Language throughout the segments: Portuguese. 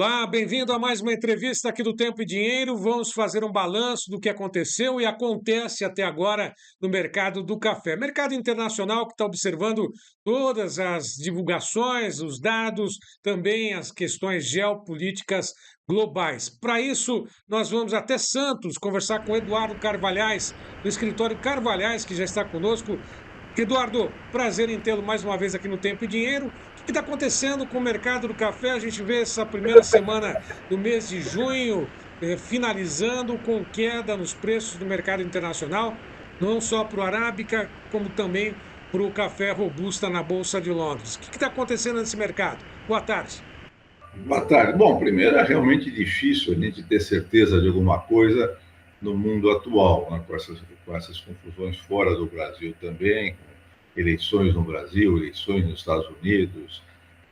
Olá, bem-vindo a mais uma entrevista aqui do Tempo e Dinheiro. Vamos fazer um balanço do que aconteceu e acontece até agora no mercado do café. Mercado internacional que está observando todas as divulgações, os dados, também as questões geopolíticas globais. Para isso, nós vamos até Santos conversar com Eduardo Carvalhais, do escritório Carvalhais, que já está conosco. Eduardo, prazer em tê-lo mais uma vez aqui no Tempo e Dinheiro. O que está acontecendo com o mercado do café? A gente vê essa primeira semana do mês de junho finalizando com queda nos preços do mercado internacional, não só para o Arábica, como também para o café Robusta na Bolsa de Londres. O que está acontecendo nesse mercado? Boa tarde. Boa tarde. Bom, primeiro é realmente difícil a gente ter certeza de alguma coisa no mundo atual, né? Com essas confusões fora do Brasil também, com eleições no Brasil, eleições nos Estados Unidos,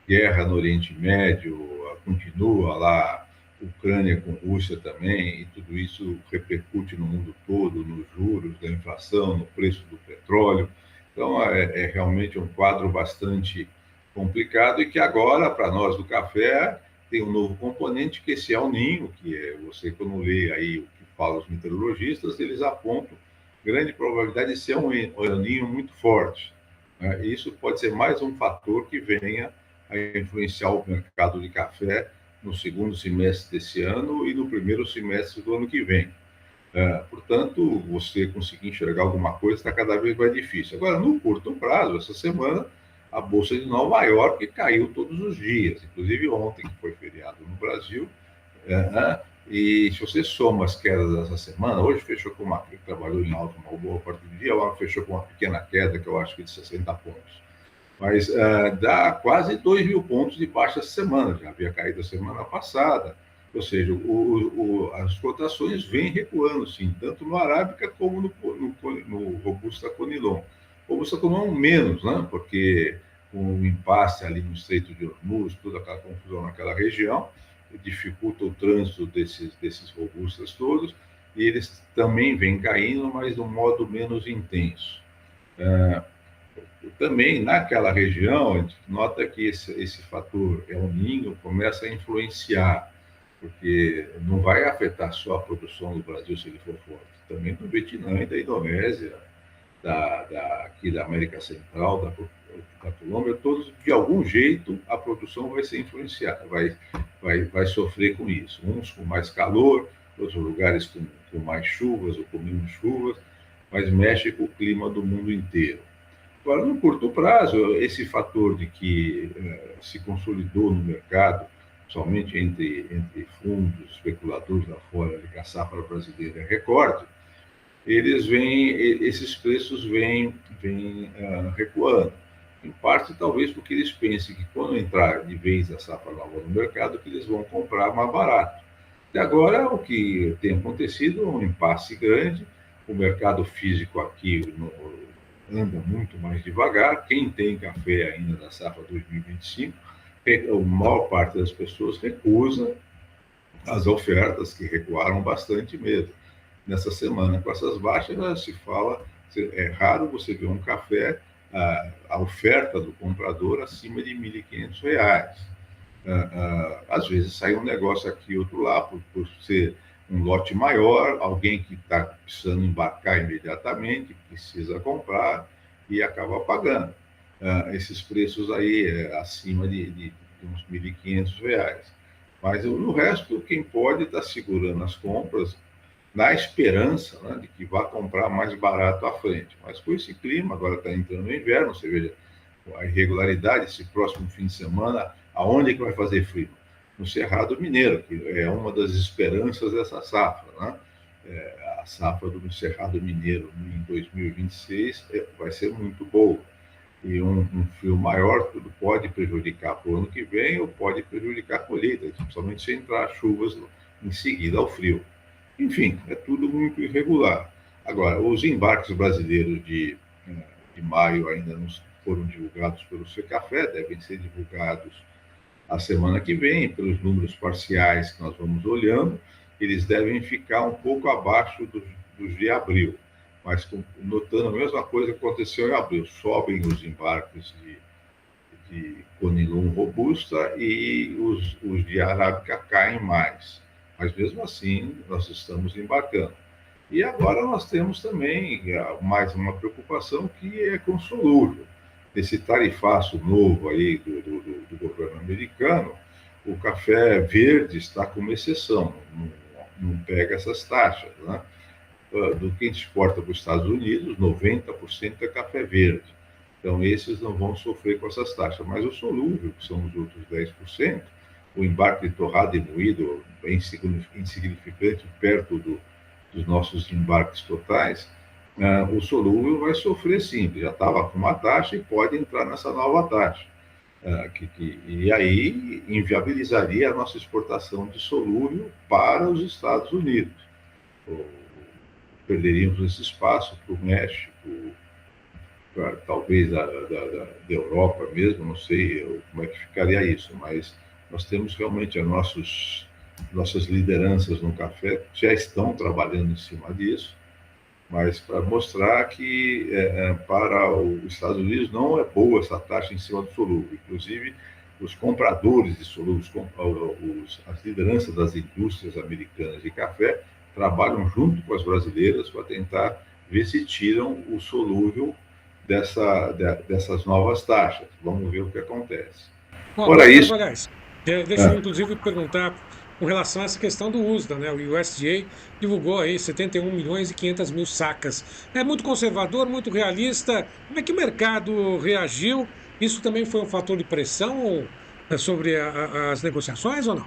guerra no Oriente Médio, continua lá Ucrânia com Rússia também, e tudo isso repercute no mundo todo, nos juros da inflação, no preço do petróleo. Então, é realmente um quadro bastante complicado e que agora, para nós do café, tem um novo componente, que esse El Niño, que é você, quando lê aí o que falam os meteorologistas, eles apontam grande probabilidade de ser um El Niño muito forte. Né? Isso pode ser mais um fator que venha a influenciar o mercado de café no segundo semestre desse ano e no primeiro semestre do ano que vem. Portanto, você conseguir enxergar alguma coisa está cada vez mais difícil. Agora, no curto prazo, essa semana, a Bolsa de Nova York caiu todos os dias, inclusive ontem, que foi feriado no Brasil. E se você soma as quedas dessa semana, hoje fechou com trabalhou em alta uma boa parte do dia, ela fechou com uma pequena queda, que eu acho que de 60 pontos. Mas dá quase 2 mil pontos de baixa essa semana, já havia caído a semana passada. Ou seja, as cotações vêm recuando, sim, tanto no Arábica como no Robusta Conilon. Robusta Conilon menos, né? Porque com o impasse ali no Estreito de Hormuz, toda aquela confusão naquela região, dificulta o trânsito desses robustas todos, e eles também vêm caindo, mas de um modo menos intenso. Também naquela região, a gente nota que esse fator El Niño começa a influenciar, porque não vai afetar só a produção do Brasil se ele for forte, também do Vietnã e da Indonésia, aqui da América Central, da Colômbia, todos, de algum jeito, a produção vai ser influenciada, vai sofrer com isso. Uns com mais calor, outros lugares com mais chuvas ou com menos chuvas, mas mexe com o clima do mundo inteiro. Agora, no curto prazo, esse fator de que se consolidou no mercado, somente entre fundos, especuladores lá fora, de que a safra brasileira é recorde, esses preços vêm recuando. Em parte, talvez porque eles pensem que quando entrar de vez a safra nova no mercado, que eles vão comprar mais barato. E agora, o que tem acontecido é um impasse grande, o mercado físico aqui anda muito mais devagar. Quem tem café ainda da safra 2025, a maior parte das pessoas recusa as ofertas, que recuaram bastante mesmo. Nessa semana, com essas baixas, se fala, é raro você ver um café, a oferta do comprador acima de R$ 1.500. Às vezes sai um negócio aqui, outro lá, por ser um lote maior, alguém que está precisando embarcar imediatamente, precisa comprar e acaba pagando esses preços aí acima de uns R$ 1.500. Mas no resto, quem pode está segurando as compras na esperança, né, de que vá comprar mais barato à frente. Mas com esse clima, agora está entrando no inverno, você veja a irregularidade, esse próximo fim de semana, aonde é que vai fazer frio? No Cerrado Mineiro, que é uma das esperanças dessa safra, né? A safra do Cerrado Mineiro em 2026 vai ser muito boa. E um frio maior tudo pode prejudicar para o ano que vem ou pode prejudicar a colheita, principalmente se entrar chuvas em seguida ao frio. Enfim, é tudo muito irregular. Agora, os embarques brasileiros de maio ainda não foram divulgados pelo Secafé, devem ser divulgados a semana que vem, pelos números parciais que nós vamos olhando, eles devem ficar um pouco abaixo dos de abril, mas notando a mesma coisa que aconteceu em abril, sobem os embarques de Conilon Robusta e os de Arábica caem mais. Mas mesmo assim, nós estamos embarcando. E agora nós temos também mais uma preocupação que é com o solúvel. Esse tarifaço novo aí do governo americano, o café verde está como exceção, não pega essas taxas, né? Do que exporta para os Estados Unidos, 90% é café verde. Então, esses não vão sofrer com essas taxas. Mas o solúvel, que são os outros 10%, o embarque de torrado e moído é insignificante perto dos nossos embarques totais, o solúvel vai sofrer sim, já estava com uma taxa e pode entrar nessa nova taxa. E aí inviabilizaria a nossa exportação de solúvel para os Estados Unidos. Perderíamos esse espaço para o México, talvez da Europa mesmo, não sei como é que ficaria isso, mas nós temos realmente nossas lideranças no café já estão trabalhando em cima disso, mas para mostrar que para os Estados Unidos não é boa essa taxa em cima do solúvel. Inclusive, os compradores de solúveis, as lideranças das indústrias americanas de café, trabalham junto com as brasileiras para tentar ver se tiram o solúvel dessas novas taxas. Vamos ver o que acontece. Fora isso... Deixa eu, inclusive, perguntar com relação a essa questão do USDA, né? O USDA divulgou aí 71 milhões e 500 mil sacas. É muito conservador, muito realista. Como é que o mercado reagiu? Isso também foi um fator de pressão sobre as negociações ou não?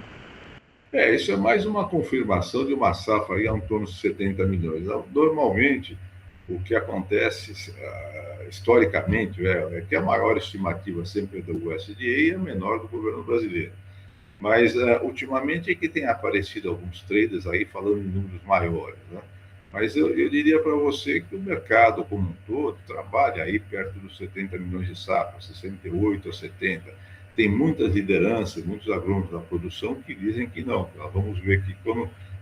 Isso é mais uma confirmação de uma safra aí em torno de 70 milhões. Normalmente, o que acontece historicamente é que a maior estimativa sempre é do USDA e a menor do governo brasileiro. Mas, ultimamente, é que tem aparecido alguns traders aí falando em números maiores, né? Mas eu diria para você que o mercado como um todo trabalha aí perto dos 70 milhões de safras, 68 a 70. Tem muitas lideranças, muitos agrônomos da produção que dizem que não. Nós vamos ver que,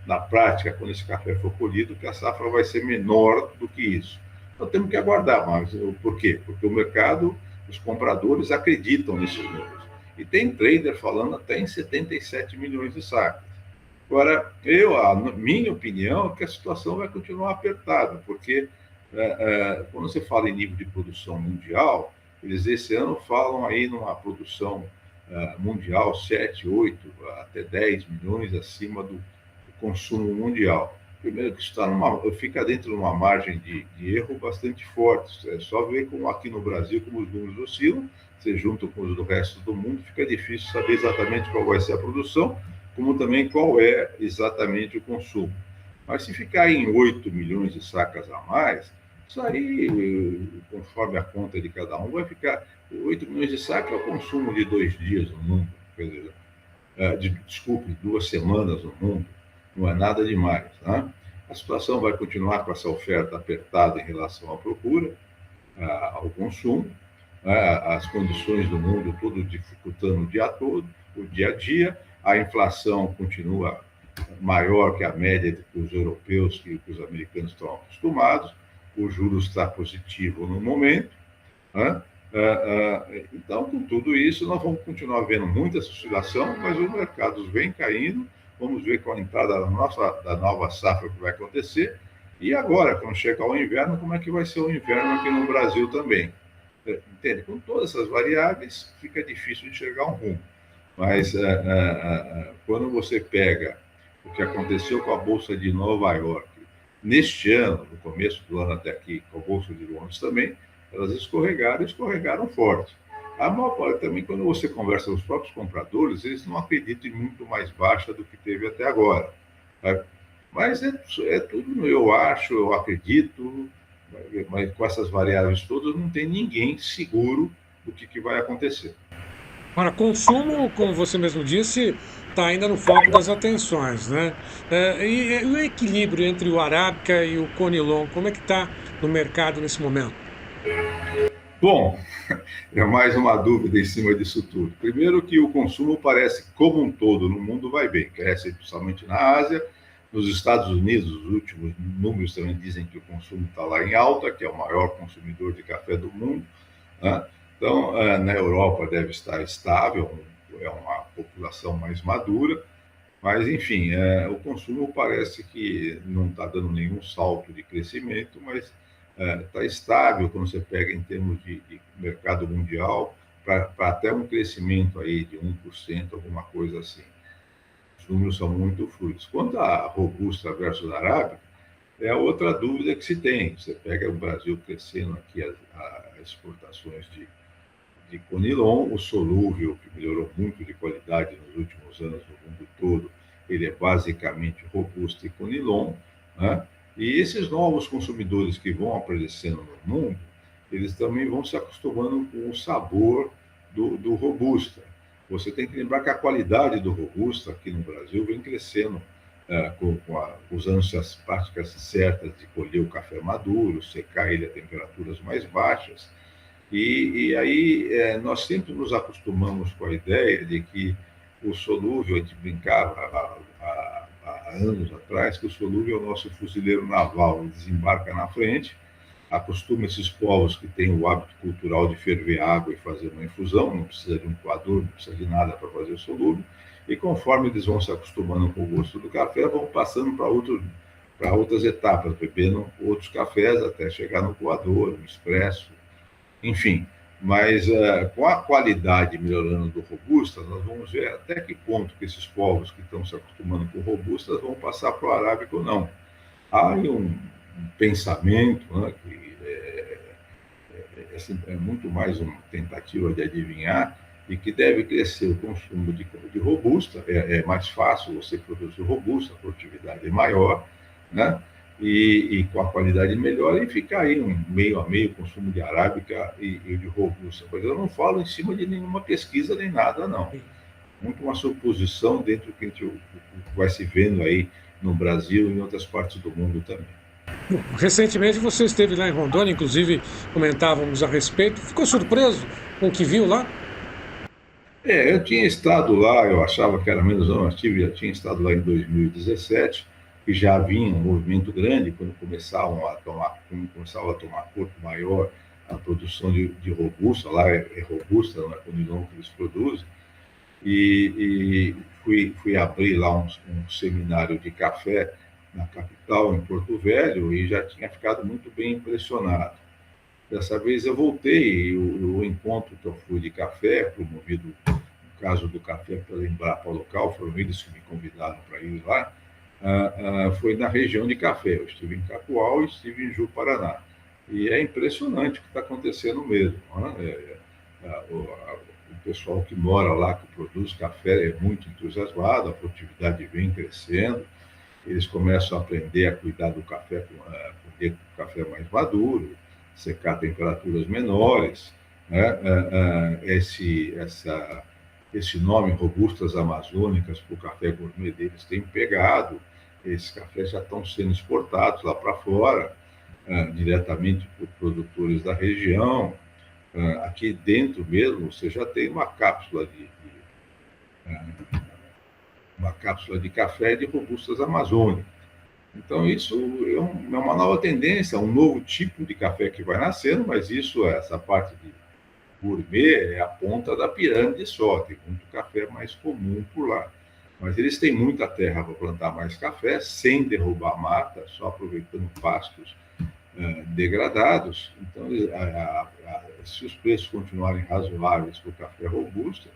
na prática, quando esse café for colhido, que a safra vai ser menor do que isso. Então, temos que aguardar. Mas por quê? Porque o mercado, os compradores acreditam nesses números. E tem trader falando até em 77 milhões de sacas. Agora, a minha opinião é que a situação vai continuar apertada, porque quando você fala em nível de produção mundial, eles esse ano falam aí numa produção mundial 7, 8, até 10 milhões acima do consumo mundial. Primeiro que fica dentro de uma margem de erro bastante forte. É só ver como aqui no Brasil, como os números oscilam, você junta com os do resto do mundo, fica difícil saber exatamente qual vai ser a produção, como também qual é exatamente o consumo. Mas se ficar em 8 milhões de sacas a mais, isso aí, conforme a conta de cada um, vai ficar 8 milhões de sacas é o consumo de 2 dias no mundo, quer dizer, desculpe, 2 semanas no mundo, não é nada demais, né? A situação vai continuar com essa oferta apertada em relação à procura, ao consumo, as condições do mundo todo dificultando o dia todo, o dia a dia, a inflação continua maior que a média que os europeus, que os americanos estão acostumados, o juros está positivo no momento, né? Então, com tudo isso, nós vamos continuar vendo muita oscilação, mas os mercados vêm caindo, vamos ver com a entrada da nova safra que vai acontecer, e agora, quando chegar o inverno, como é que vai ser o inverno aqui no Brasil também. Entende? Com todas essas variáveis, fica difícil enxergar um rumo. Mas quando você pega o que aconteceu com a Bolsa de Nova York, neste ano, no começo do ano até aqui, com a Bolsa de Londres também, elas escorregaram forte. A maior parte também, quando você conversa com os próprios compradores, eles não acreditam em muito mais baixa do que teve até agora. Tá? Mas é tudo, eu acho, eu acredito, mas com essas variáveis todas, não tem ninguém seguro do que vai acontecer. Agora, consumo, como você mesmo disse, está ainda no foco das atenções, né? E o equilíbrio entre o Arábica e o Conilon, como é que está no mercado nesse momento? Bom, é mais uma dúvida em cima disso tudo. Primeiro que o consumo parece, como um todo, no mundo vai bem, cresce principalmente na Ásia. Nos Estados Unidos, os últimos números também dizem que o consumo está lá em alta, que é o maior consumidor de café do mundo, né? Então, na Europa deve estar estável, é uma população mais madura, mas, enfim, o consumo parece que não está dando nenhum salto de crescimento, mas está estável quando você pega em termos de mercado mundial, para até um crescimento aí de 1%, alguma coisa assim. Os números são muito fluidos. Quanto à robusta versus arábica, é outra dúvida que se tem. Você pega o Brasil crescendo aqui as exportações de Conilon, o solúvel, que melhorou muito de qualidade nos últimos anos no mundo todo, ele é basicamente robusta e Conilon, né? E esses novos consumidores que vão aparecendo no mundo, eles também vão se acostumando com o sabor do robusta. Você tem que lembrar que a qualidade do robusta aqui no Brasil vem crescendo usando-se as práticas certas de colher o café maduro, secar ele a temperaturas mais baixas. E aí nós sempre nos acostumamos com a ideia de que o solúvel, a gente brincava há anos atrás, que o solúvel é o nosso fuzileiro naval, ele desembarca na frente, acostuma esses povos que têm o hábito cultural de ferver água e fazer uma infusão, não precisa de um coador, não precisa de nada para fazer o solúvel, e conforme eles vão se acostumando com o gosto do café, vão passando para outras etapas, bebendo outros cafés até chegar no coador, no expresso, enfim. Mas com a qualidade melhorando do robusta, nós vamos ver até que ponto que esses povos que estão se acostumando com robustas vão passar para o arábico ou não. Há aí um pensamento, né, que é muito mais uma tentativa de adivinhar, e que deve crescer o consumo de robusta, é mais fácil você produzir robusta, a produtividade é maior, né? E com a qualidade melhor, e ficar aí um meio a meio consumo de arábica e de robusta. Mas eu não falo em cima de nenhuma pesquisa nem nada, não. Muito uma suposição dentro do que a gente vai se vendo aí no Brasil e em outras partes do mundo também. Recentemente você esteve lá em Rondônia, inclusive comentávamos a respeito. Ficou surpreso com o que viu lá? Eu tinha estado lá, eu achava que era menos não, já tinha estado lá em 2017, e já havia um movimento grande quando começava a tomar corpo maior a produção de robusta, lá é robusta, não é conilon que eles produzem, e fui abrir lá um seminário de café na capital, em Porto Velho, e já tinha ficado muito bem impressionado. Dessa vez eu voltei, e o encontro que eu fui de café, promovido no caso do café pela Embrapa local, foram eles que me convidaram para ir lá, foi na região de café. Eu estive em Cacoal e estive em Ju, Paraná. E é impressionante o que está acontecendo mesmo. Né? O pessoal que mora lá, que produz café, é muito entusiasmado, a produtividade vem crescendo, eles começam a aprender a cuidar do café, com o café mais maduro, secar a temperaturas menores, né? Esse nome Robustas Amazônicas para o café gourmet deles tem pegado, esses cafés já estão sendo exportados lá para fora, diretamente por produtores da região. Aqui dentro mesmo você já tem uma cápsula de café de Robustas Amazônicas. Então, isso é uma nova tendência, um novo tipo de café que vai nascendo, mas essa parte de gourmet é a ponta da pirâmide só, tem muito café mais comum por lá. Mas eles têm muita terra para plantar mais café, sem derrubar mata, só aproveitando pastos degradados. Então, se os preços continuarem razoáveis para o café robusto,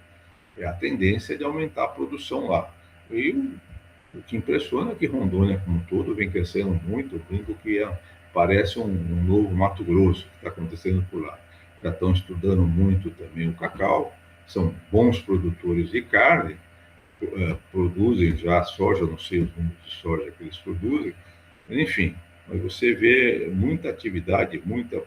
a tendência é de aumentar a produção lá. E o que impressiona é que Rondônia, como um todo, vem crescendo muito. Eu brinco que parece um novo Mato Grosso que está acontecendo por lá. Já estão estudando muito também o cacau, são bons produtores de carne, produzem já soja, não sei os números de soja que eles produzem, enfim, mas você vê muita atividade, muita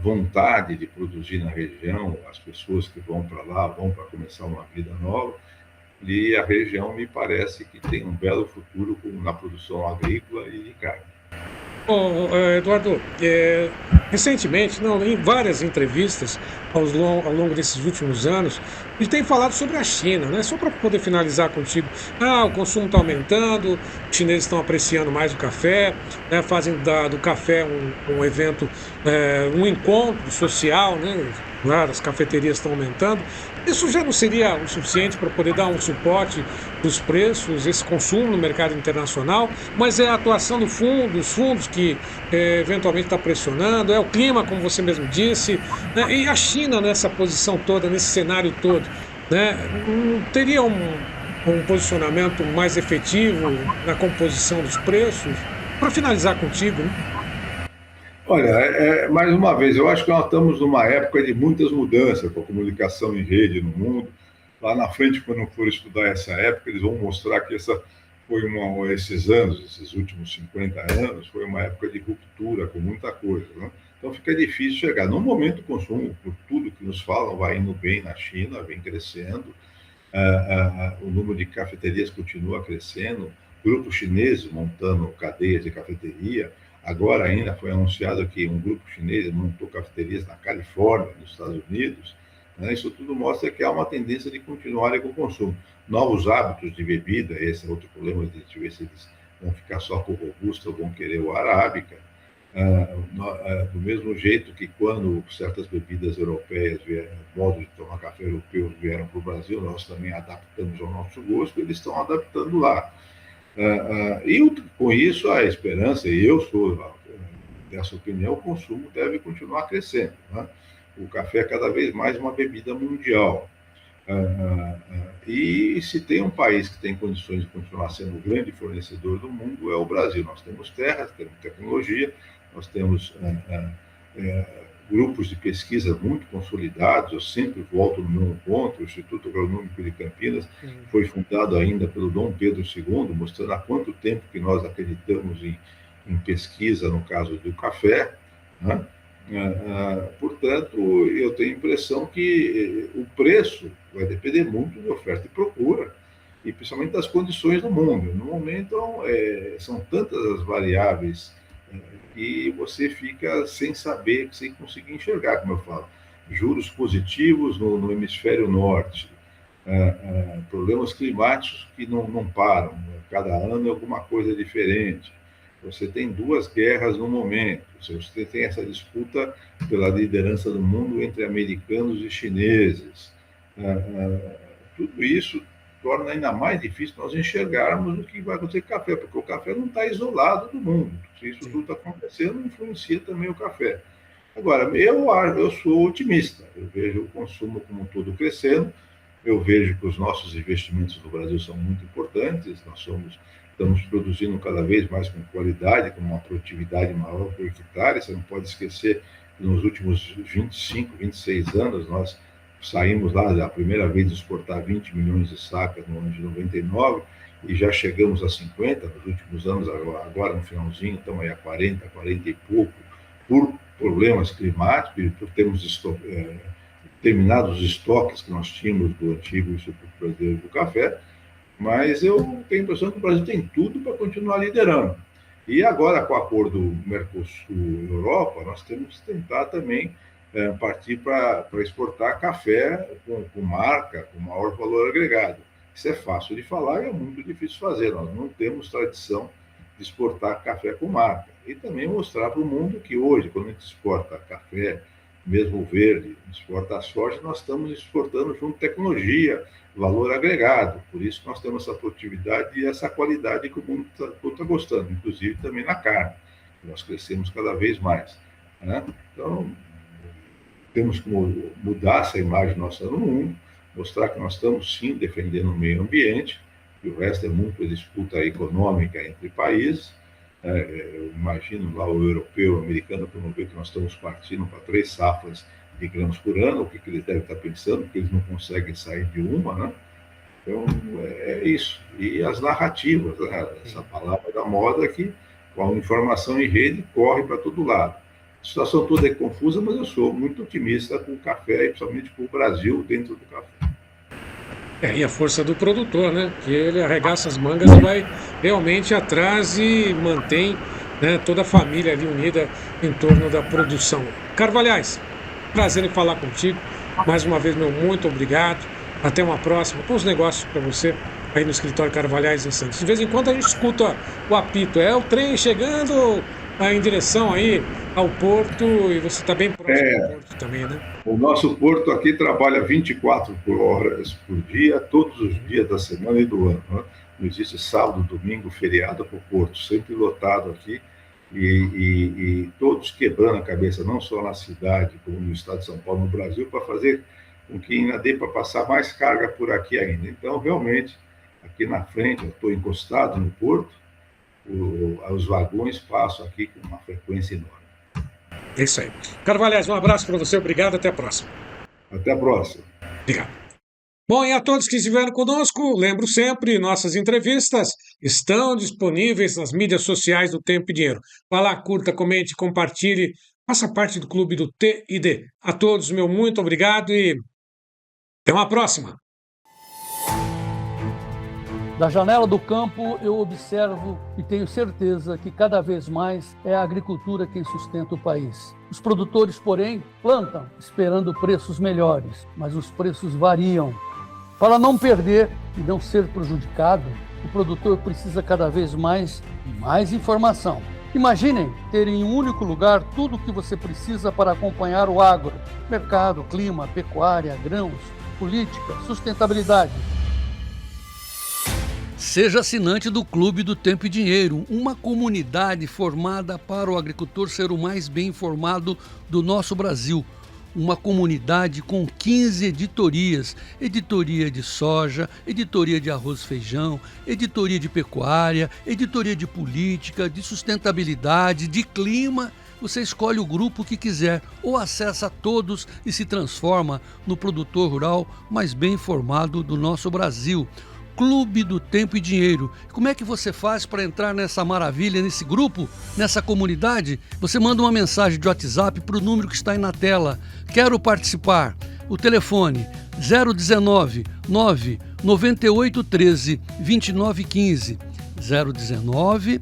vontade de produzir na região, as pessoas que vão para lá vão para começar uma vida nova, e a região me parece que tem um belo futuro na produção agrícola e de carne. Bom, Eduardo, recentemente, não, em várias entrevistas ao longo desses últimos anos, ele tem falado sobre a China, né? Só para poder finalizar contigo. O consumo está aumentando, os chineses estão apreciando mais o café, né? Fazem do café um evento, um encontro social, né? Claro, as cafeterias estão aumentando. Isso já não seria o suficiente para poder dar um suporte dos preços, esse consumo no mercado internacional, mas é a atuação dos fundos que eventualmente está pressionando, é o clima, como você mesmo disse, né? E a China nessa posição toda, nesse cenário todo, né? Teria um posicionamento mais efetivo na composição dos preços? Para finalizar contigo, né? Olha, mais uma vez, eu acho que nós estamos numa época de muitas mudanças com a comunicação em rede no mundo. Lá na frente, quando for estudar essa época, eles vão mostrar que esses anos, esses últimos 50 anos, foi uma época de ruptura com muita coisa, né? Então fica difícil chegar. No momento, o consumo, por tudo que nos falam, vai indo bem na China, vem crescendo. O número de cafeterias continua crescendo, grupos chineses montando cadeias de cafeteria. Agora ainda foi anunciado que um grupo chinês montou cafeterias na Califórnia, nos Estados Unidos, né? Isso tudo mostra que há uma tendência de continuarem com o consumo. Novos hábitos de bebida, esse é outro problema, de ver se eles vão ficar só com o robusta ou vão querer o arábica. Do mesmo jeito que quando certas bebidas europeias modos de tomar café europeus vieram para o Brasil, nós também adaptamos ao nosso gosto, eles estão adaptando lá. E com isso a esperança, e eu sou dessa opinião, o consumo deve continuar crescendo, né? O café é cada vez mais uma bebida mundial. E se tem um país que tem condições de continuar sendo o grande fornecedor do mundo, é o Brasil. Nós temos terras, temos tecnologia, nós temos grupos de pesquisa muito consolidados. Eu sempre volto no meu ponto. O Instituto Agronômico de Campinas foi fundado ainda pelo Dom Pedro II, mostrando há quanto tempo que nós acreditamos em pesquisa no caso do café, né? Portanto, eu tenho a impressão que o preço vai depender muito de oferta e procura, e principalmente das condições do mundo. No momento, são tantas as variáveis que você fica sem saber, sem conseguir enxergar, como eu falo. Juros positivos no hemisfério norte, problemas climáticos que não param, cada ano é alguma coisa diferente. Você tem duas guerras no momento, você tem essa disputa pela liderança do mundo entre americanos e chineses. Tudo isso torna ainda mais difícil nós enxergarmos o que vai acontecer com o café, porque o café não está isolado do mundo. Se isso tudo está acontecendo, influencia também o café. Agora, eu sou otimista, eu vejo o consumo como um todo crescendo, eu vejo que os nossos investimentos no Brasil são muito importantes, estamos produzindo cada vez mais com qualidade, com uma produtividade maior por hectare. Você não pode esquecer que nos últimos 25, 26 anos, nós saímos lá da primeira vez de exportar 20 milhões de sacas no ano de 99 e já chegamos a 50 nos últimos anos, agora no finalzinho, estamos aí a 40 e pouco, por problemas climáticos e por termos terminado os estoques que nós tínhamos do antigo Instituto Brasileiro do Café. Mas eu tenho a impressão que o Brasil tem tudo para continuar liderando. E agora, com o acordo Mercosul-Europa, nós temos que tentar também partir para exportar café com marca, com maior valor agregado. Isso é fácil de falar e é muito difícil de fazer. Nós não temos tradição de exportar café com marca. E também mostrar para o mundo que hoje, quando a gente exporta café, mesmo verde, exporta a soja, nós estamos exportando junto tecnologia, valor agregado. Por isso nós temos essa produtividade e essa qualidade que o mundo está gostando, inclusive também na carne. Nós crescemos cada vez mais, né? Então, temos que mudar essa imagem nossa no mundo, mostrar que nós estamos sim defendendo o meio ambiente, e o resto é muito disputa econômica entre países. Eu imagino lá o europeu, o americano, quando vê que nós estamos partindo para 3 safras de grãos por ano, o que eles devem estar pensando, porque eles não conseguem sair de uma, né? Então, é isso. E as narrativas, né? Essa palavra da moda que, com a informação em rede, corre para todo lado. A situação toda é confusa, mas eu sou muito otimista com o café, e principalmente com o Brasil dentro do café. E a força do produtor, né? Que ele arregaça as mangas e vai realmente atrás e mantém né, toda a família ali unida em torno da produção. Carvalhais, prazer em falar contigo. Mais uma vez, meu muito obrigado. Até uma próxima. Bons negócios para você aí no escritório Carvalhais em Santos. De vez em quando a gente escuta o apito. É o trem chegando em direção aí ao porto e você está bem próximo do porto também, né? O nosso porto aqui trabalha 24 horas por dia, todos os dias da semana e do ano. Né? Não existe sábado, domingo, feriado para o porto, sempre lotado aqui e todos quebrando a cabeça, não só na cidade, como no estado de São Paulo, no Brasil, para fazer com que ainda dê para passar mais carga por aqui ainda. Então, realmente, aqui na frente, eu estou encostado no porto, os vagões passam aqui com uma frequência enorme. É isso aí. Carvalhais, um abraço para você, obrigado, até a próxima. Até a próxima. Obrigado. Bom, e a todos que estiveram conosco, lembro sempre, nossas entrevistas estão disponíveis nas mídias sociais do Tempo e Dinheiro. Vá lá, curta, comente, compartilhe, faça parte do clube do T&D. A todos, meu muito obrigado e até uma próxima. Da janela do campo, eu observo e tenho certeza que cada vez mais é a agricultura quem sustenta o país. Os produtores, porém, plantam esperando preços melhores, mas os preços variam. Para não perder e não ser prejudicado, o produtor precisa cada vez mais de mais informação. Imaginem ter em um único lugar tudo o que você precisa para acompanhar o agro: mercado, clima, pecuária, grãos, política, sustentabilidade. Seja assinante do Clube do Tempo e Dinheiro, uma comunidade formada para o agricultor ser o mais bem informado do nosso Brasil. Uma comunidade com 15 editorias: editoria de soja, editoria de arroz e feijão, editoria de pecuária, editoria de política, de sustentabilidade, de clima. Você escolhe o grupo que quiser ou acessa todos e se transforma no produtor rural mais bem informado do nosso Brasil. Clube do Tempo e Dinheiro. Como é que você faz para entrar nessa maravilha, nesse grupo, nessa comunidade? Você manda uma mensagem de WhatsApp para o número que está aí na tela. Quero participar. O telefone 019 9 9813 2915. 019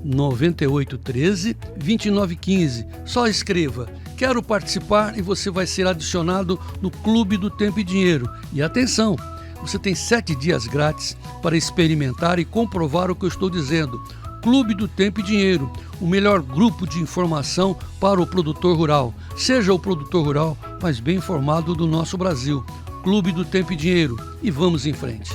9813 2915. Só escreva: quero participar e você vai ser adicionado no Clube do Tempo e Dinheiro. E atenção! Você tem 7 dias grátis para experimentar e comprovar o que eu estou dizendo. Clube do Tempo e Dinheiro, o melhor grupo de informação para o produtor rural. Seja o produtor rural mais bem informado do nosso Brasil. Clube do Tempo e Dinheiro. E vamos em frente.